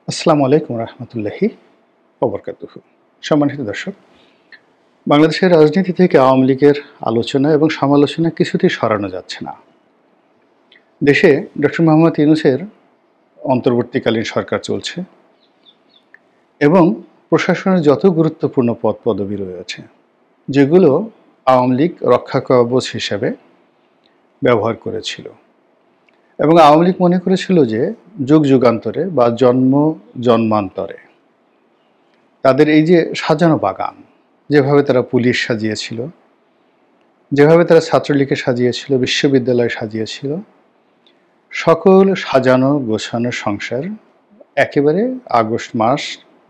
আসসালামু আলাইকুম রহমতুল্লাহি ওবরকাতুহু। সম্মানিত দর্শক, বাংলাদেশের রাজনীতি থেকে আওয়ামী লীগের আলোচনা এবং সমালোচনা কিছুতেই সরানো যাচ্ছে না। দেশে ডক্টর মোহাম্মদ ইউনূসের অন্তর্বর্তীকালীন সরকার চলছে এবং প্রশাসনের যত গুরুত্বপূর্ণ পদ পদবি রয়েছে, যেগুলো আওয়ামী লীগ রক্ষা কবচ হিসেবে ব্যবহার করেছিল এবং আওয়ামী লীগ মনে করেছিল যে যুগ যুগান্তরে বা জন্ম জন্মান্তরে তাদের এই যে সাজানো বাগান, যেভাবে তারা পুলিশ সাজিয়েছিল, যেভাবে তারা ছাত্রলীগকে সাজিয়েছিল, বিশ্ববিদ্যালয় সাজিয়েছিল, সকল সাজানো গোছানো সংসার একেবারে আগস্ট মাস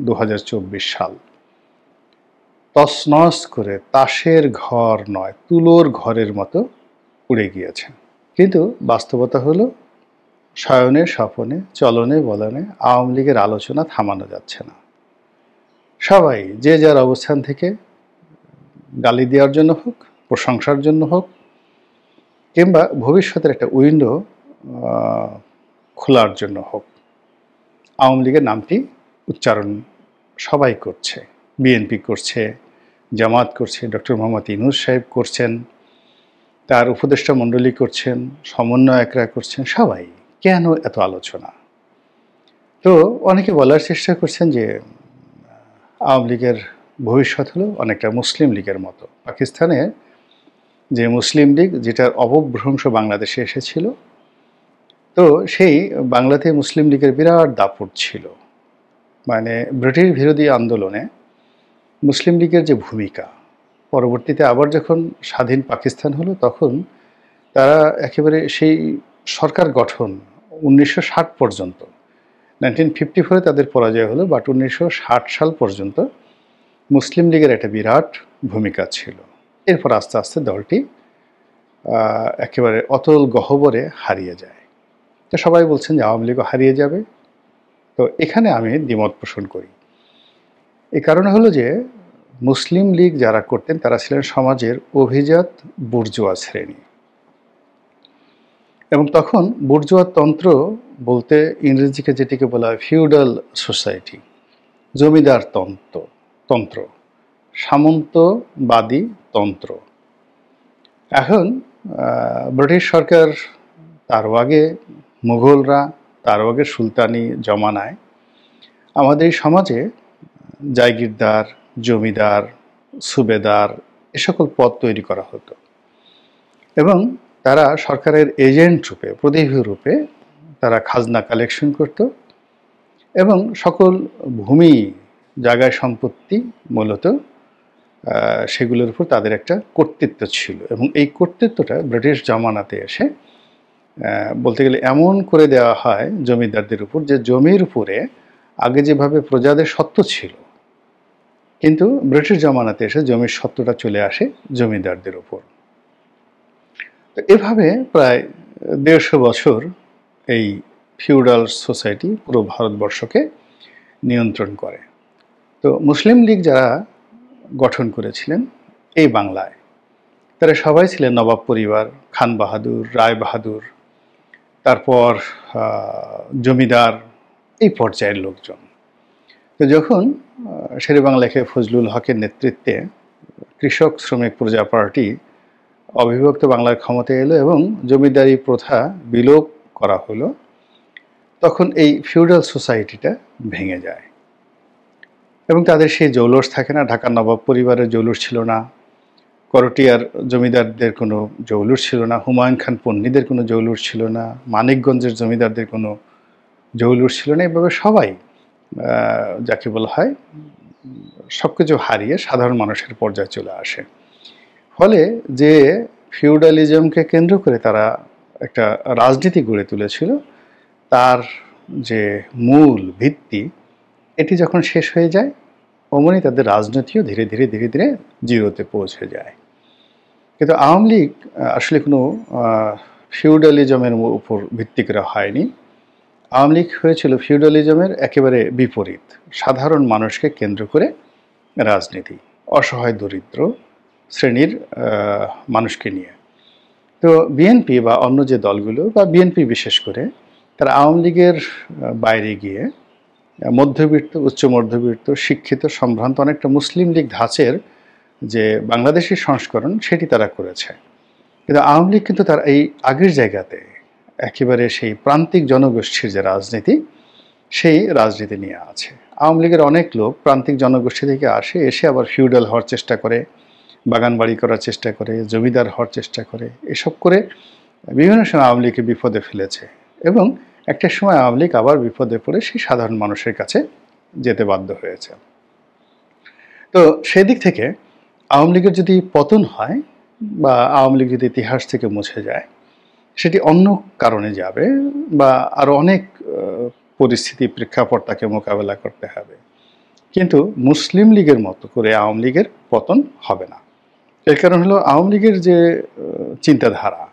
2024 সাল তছনছ করে তাসের ঘর নয়, তুলোর ঘরের মতো উড়ে গিয়েছে। কিন্তু বাস্তবতা হলো, শয়নে স্বপনে চলনে বলনে আওয়ামী লীগের আলোচনা থামানো যাচ্ছে না। সবাই যে যার অবস্থান থেকে গালি দেওয়ার জন্য হোক, প্রশংসার জন্য হোক, কিংবা ভবিষ্যতের একটা উইন্ডো খোলার জন্য হোক, আওয়ামী লীগের নামটি উচ্চারণ সবাই করছে। বিএনপি করছে, জামাত করছে, ডক্টর মোহাম্মদ ইউনূস সাহেব করছেন, তার উপদেষ্টা মণ্ডলী করছেন, সমন্বয়করা করছেন, সবাই। কেন এত আলোচনা? তো অনেকে বলার চেষ্টা করছেন যে আওয়ামী লীগের ভবিষ্যৎ হলো অনেকটা মুসলিম লীগের মতো। পাকিস্তানে যে মুসলিম লীগ, যেটার অপভ্রংশ বাংলাদেশে এসেছিল, তো সেই বাংলাতে মুসলিম লীগের বিরাট দাপট ছিল। মানে ব্রিটিশ বিরোধী আন্দোলনে মুসলিম লীগের যে ভূমিকা, পরবর্তীতে আবার যখন স্বাধীন পাকিস্তান হলো, তখন তারা একেবারে সেই সরকার গঠন 1960 পর্যন্ত, 1954 তাদের পরাজয় হলো, বাট 1960 সাল পর্যন্ত মুসলিম লীগের একটা বিরাট ভূমিকা ছিল। এরপর আস্তে আস্তে দলটি একেবারে অতল গহ্বরে হারিয়ে যায়। তো সবাই বলছেন যে আওয়ামী লীগও হারিয়ে যাবে। তো এখানে আমি দ্বিমত পোষণ করি। এই কারণে হলো যে মুসলিম লীগ যারা করতেন তারা ছিলেন সমাজের অভিজাত বুর্জোয়া শ্রেণী, এবং তখন বুর্জোয়া তন্ত্র বলতে ইংরেজিকে যেটিকে বলা হয় ফিউডাল সোসাইটি, জমিদার তন্ত্র, সামন্তবাদী তন্ত্র। এখন ব্রিটিশ সরকার, তারও আগে মুঘলরা, তারও আগে সুলতানি জমানায় আমাদের এই সমাজে জায়গিরদার, জমিদার, সুবেদার এ সকল পদ তৈরি করা হতো এবং তারা সরকারের এজেন্ট রূপে, প্রতিনিধি রূপে তারা খাজনা কালেকশন করত এবং সকল ভূমি, জায়গায় সম্পত্তি মূলত সেগুলোর উপর তাদের একটা কর্তৃত্ব ছিল। এবং এই কর্তৃত্বটা ব্রিটিশ জামানাতে এসে বলতে গেলে এমন করে দেওয়া হয় জমিদারদের উপর, যে জমির উপরে আগে যেভাবে প্রজাদের সত্ত্ব ছিল, কিন্তু ব্রিটিশ জামানাতে এসে জমির সত্ত্বটা চলে আসে জমিদারদের উপর। তো এভাবে প্রায় 150 বছর এই ফিউডাল সোসাইটি পুরো ভারতবর্ষকে নিয়ন্ত্রণ করে। তো মুসলিম লীগ যারা গঠন করেছিলেন এই বাংলায়, তারা সবাই ছিলেন নবাব পরিবার, খান বাহাদুর, রায় বাহাদুর, তারপর জমিদার, এই পর্যায়ের লোকজন। তো যখন শেরেবাংলা ফজলুল হকের নেতৃত্বে কৃষক শ্রমিক প্রজা পার্টি অবিভক্ত বাংলার ক্ষমতায় এলো এবং জমিদারি প্রথা বিলোপ করা হলো, তখন এই ফিউডাল সোসাইটিটা ভেঙে যায় এবং তাদের সেই জৌলুস থাকে না। ঢাকার নবাব পরিবারের জৌলুস ছিল না, করটিয়ার জমিদারদের কোনো জৌলুস ছিল না, হুমায়ুন খান পন্নীদের কোনো জৌলুস ছিল না, মানিকগঞ্জের জমিদারদের কোনো জৌলুস ছিল না। এভাবে সবাই যাকে বলা হয় সব কিছু হারিয়ে সাধারণ মানুষের পর্যায়ে চলে আসে। ফলে যে ফিউডালিজমকে কেন্দ্র করে তারা একটা রাজনীতি গড়ে তুলেছিল, তার যে মূল ভিত্তি, এটি যখন শেষ হয়ে যায়, অমনি তাদের রাজনীতিও ধীরে ধীরে ধীরে ধীরে জিরোতে পৌঁছে যায়। কিন্তু আওয়ামী লীগ আসলে কোনো ফিউডালিজমের উপর ভিত্তি করা হয়নি। আওয়ামী লীগ হয়েছিল ফিউডালিজমের একেবারে বিপরীত, সাধারণ মানুষকে কেন্দ্র করে রাজনীতি, অসহায় দরিদ্র শ্রেণীর মানুষকে নিয়ে। তো বিএনপি বা অন্য যে দলগুলো, বা বিএনপি বিশেষ করে, তারা আওয়ামী লীগের বাইরে গিয়ে মধ্যবিত্ত, উচ্চ মধ্যবিত্ত, শিক্ষিত, সম্ভ্রান্ত অনেকটা মুসলিম লীগ ধাঁচের যে বাংলাদেশি সংস্করণ সেটি তারা করেছে। কিন্তু আওয়ামী লীগ কিন্তু তার এই আগের জায়গাতে একেবারে সেই প্রান্তিক জনগোষ্ঠীর যে রাজনীতি, সেই রাজনীতি নিয়ে আছে। আওয়ামী লীগের অনেক লোক প্রান্তিক জনগোষ্ঠী থেকে আসে, এসে আবার ফিউডাল হওয়ার চেষ্টা করে, বাগান বাড়ি করার চেষ্টা করে, জমিদার হওয়ার চেষ্টা করে। এসব করে বিভিন্ন সময় আওয়ামী লীগকে বিপদে ফেলেছে এবং একটা সময় আওয়ামী লীগ আবার বিপদে পড়ে সেই সাধারণ মানুষের কাছে যেতে বাধ্য হয়েছে। তো সেদিক থেকে আওয়ামী লীগের যদি পতন হয় বা আওয়ামী লীগ যদি ইতিহাস থেকে মুছে যায়, সেটি অন্য কারণে যাবে বা আরও অনেক পরিস্থিতি, প্রেক্ষাপট তাকে মোকাবেলা করতে হবে। কিন্তু মুসলিম লীগের মতো করে আওয়ামী লীগের পতন হবে না। এর কারণ হলো আওয়ামী লীগের যে চিন্তাধারা,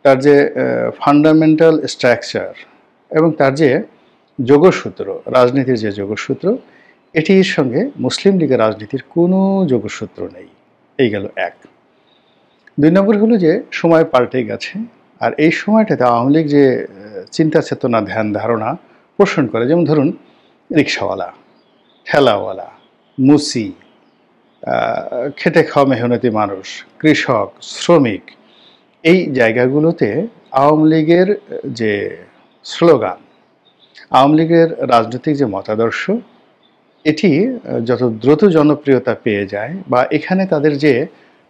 তার যে ফান্ডামেন্টাল স্ট্রাকচার এবং তার যে যোগসূত্র, রাজনীতির যে যোগসূত্র, এটির সঙ্গে মুসলিম লীগের রাজনীতির কোনো যোগসূত্র নেই। এই গেল এক। ২ নম্বর হলো যে সময় পাল্টে গেছে, আর এই সময়টাতে আওয়ামী লীগ যে চিন্তা চেতনা, ধ্যান ধারণা পোষণ করে, যেমন ধরুন রিকশাওয়ালা, ঠেলাওয়ালা, মুসি, খেটে খাওয়া মেহনতি মানুষ, কৃষক, শ্রমিক, এই জায়গাগুলোতে আওয়ামী লীগের যে স্লোগান, আওয়ামী লীগের রাজনৈতিক যে মতাদর্শ, এটি যত দ্রুত জনপ্রিয়তা পেয়ে যায় বা এখানে তাদের যে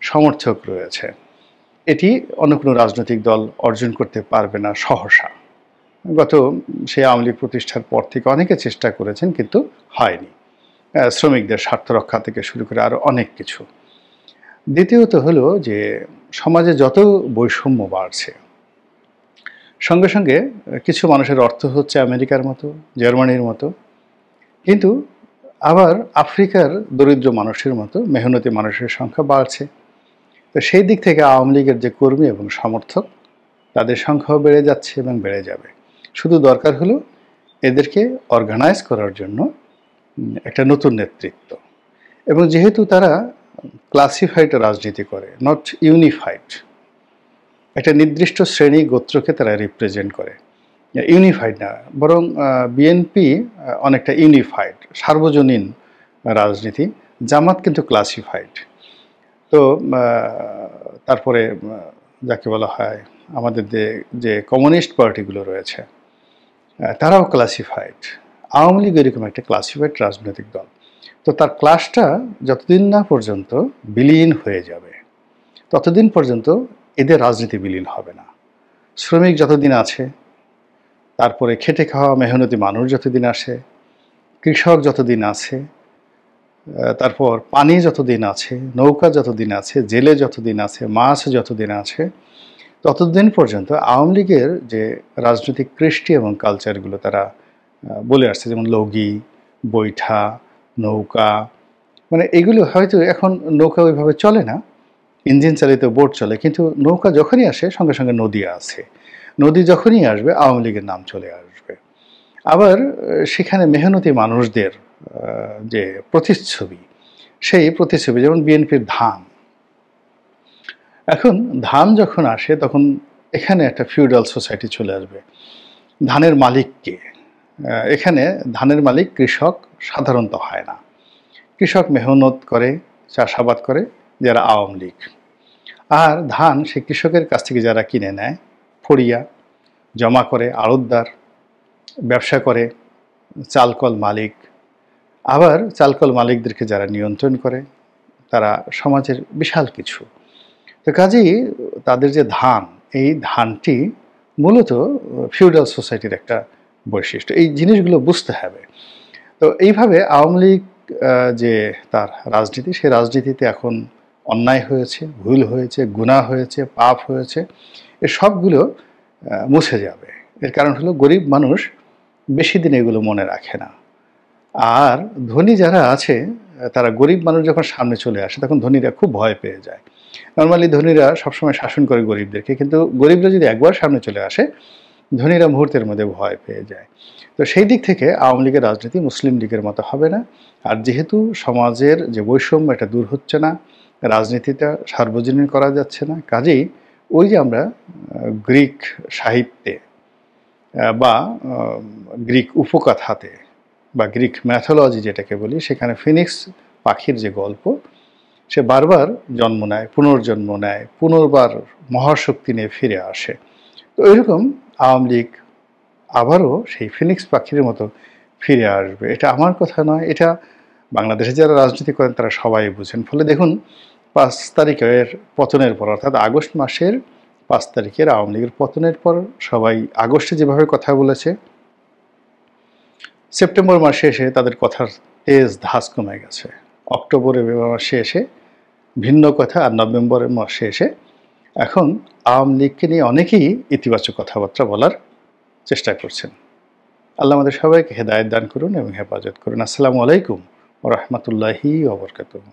সমর্থক রয়েছে, এটি অন্য কোনো রাজনৈতিক দল অর্জন করতে পারবে না সহসা। সেই আওয়ামী লীগ প্রতিষ্ঠার পর থেকে অনেকে চেষ্টা করেছেন, কিন্তু হয়নি। শ্রমিকদের স্বার্থ রক্ষা থেকে শুরু করে আরও অনেক কিছু। দ্বিতীয়ত হলো যে সমাজে যত বৈষম্য বাড়ছে, সঙ্গে সঙ্গে কিছু মানুষের অর্থ হচ্ছে আমেরিকার মতো, জার্মানির মতো, কিন্তু আবার আফ্রিকার দরিদ্র মানুষের মতো মেহনতি মানুষের সংখ্যা বাড়ছে। তো সেই দিক থেকে আওয়ামী লীগের যে কর্মী এবং সমর্থক, তাদের সংখ্যাও বেড়ে যাচ্ছে এবং বেড়ে যাবে। শুধু দরকার হলো এদেরকে অর্গানাইজ করার জন্য একটা নতুন নেতৃত্ব। এবং যেহেতু তারা ক্লাসিফাইড রাজনীতি করে, নট ইউনিফাইড, একটা নির্দিষ্ট শ্রেণী গোত্রকে তারা রিপ্রেজেন্ট করে, ইউনিফাইড না, বরং বিএনপি অনেকটা ইউনিফাইড, সার্বজনীন রাজনীতি। জামাত কিন্তু ক্লাসিফাইড। তো তারপরে যাকে বলা হয় আমাদের যে কমিউনিস্ট পার্টিগুলো রয়েছে, তারাও ক্লাসিফাইড। আওয়ামী লীগ এরকম একটা ক্লাসিফাইড রাজনৈতিক দল। তো তার ক্লাসটা যতদিন না পর্যন্ত বিলীন হয়ে যাবে, ততদিন পর্যন্ত এদের রাজনীতি বিলীন হবে না। শ্রমিক যতদিন আছে, তারপরে খেটে খাওয়া মেহনতি মানুষ যতদিন আসে, কৃষক যতদিন আছে, তারপর পানি যতদিন আছে, নৌকা যতদিন আছে, জেলে যতদিন আছে, মাছ যতদিন আছে, ততদিন পর্যন্ত আওয়ামী লীগের যে রাজনৈতিক কৃষ্টি এবং কালচারগুলো তারা বলে আসছে, যেমন লগি, বৈঠা, নৌকা, মানে এগুলো হয়তো এখন নৌকা ওইভাবে চলে না, ইঞ্জিন চালিত বোট চলে, কিন্তু নৌকা যখনই আসে সঙ্গে সঙ্গে নদী আছে, নদী যখনই আসবে আওয়ামী লীগের নাম চলে আসবে। আবার সেখানে মেহনতি মানুষদের যে প্রতিচ্ছবি, সেই প্রতিচ্ছবি, যেমন বিএনপির ধান, এখন ধান যখন আসে তখন এখানে একটা ফিউডাল সোসাইটি চলে আসবে। ধানের মালিককে, এখানে ধানের মালিক কৃষক সাধারণত হয় না, কৃষক মেহনত করে, চাষাবাদ করে যারা আওয়ামী লীগ, আর ধান সেই কৃষকের কাছ থেকে যারা কিনে নেয়, ফড়িয়া, জমা করে আড়তদার, ব্যবসা করে চালকল মালিক, আবার চালকল মালিকদেরকে যারা নিয়ন্ত্রণ করে তারা সমাজের বিশাল কিছু। তো কাজেই তাদের যে ধান, এই ধানটি মূলত ফিউডাল সোসাইটির একটা বৈশিষ্ট্য। এই জিনিসগুলো বুঝতে হবে। তো এইভাবে আওয়ামী লীগ যে তার রাজনীতি, সেই রাজনীতিতে এখন অন্যায় হয়েছে, ভুল হয়েছে, গুনাহ হয়েছে, পাপ হয়েছে, এ সবগুলো মুছে যাবে। এর কারণ হলো গরিব মানুষ বেশি দিন এগুলো মনে রাখে না। আর ধনী যারা আছে, তারা গরিব মানুষ যখন সামনে চলে আসে তখন ধনীরা খুব ভয় পেয়ে যায়। নর্মালি ধনীরা সবসময় শাসন করে গরিবদেরকে, কিন্তু গরিবরা যদি একবার সামনে চলে আসে, ধনীরা মুহূর্তের মধ্যে ভয় পেয়ে যায়। তো সেই দিক থেকে আওয়ামী লীগের রাজনীতি মুসলিম লীগের মতো হবে না। আর যেহেতু সমাজের যে বৈষম্য, এটা দূর হচ্ছে না, রাজনীতিটা সার্বজনীন করা যাচ্ছে না, কাজেই ওই যে আমরা গ্রিক সাহিত্যে বা গ্রিক উপকথাতে বা গ্রিক ম্যাথোলজি যেটাকে বলি, সেখানে ফিনিক্স পাখির যে গল্প, সে বারবার জন্ম নেয়, পুনর্জন্ম নেয়, পুনর্বার মহাশক্তি নিয়ে ফিরে আসে। তো এরকম আওয়ামী লীগ আবারও সেই ফিনিক্স পাখির মতো ফিরে আসবে। এটা আমার কথা নয়, এটা বাংলাদেশে যারা রাজনীতি করেন তারা সবাই বুঝেন। ফলে দেখুন ৫ তারিখের পতনের পর, অর্থাৎ আগস্ট মাসের ৫ তারিখের আওয়ামী লীগের পতনের পর সবাই আগস্টে যেভাবে কথা বলেছে, সেপ্টেম্বর মাসে এসে তাদের কথার তেজ ধাস কমে গেছে। অক্টোবরের মাসে এসে ভিন্ন কথা, আর নভেম্বরের মাসে এসে এখন আওয়ামী লীগকে নিয়ে অনেকেই ইতিবাচক কথাবার্তা বলার চেষ্টা করছেন। আল্লাহ আমাদের সবাইকে হেদায়েত দান করুন এবং হেফাজত করুন। আসসালামু আলাইকুম ওয়া রাহমাতুল্লাহি ওয়া বারাকাতুহু।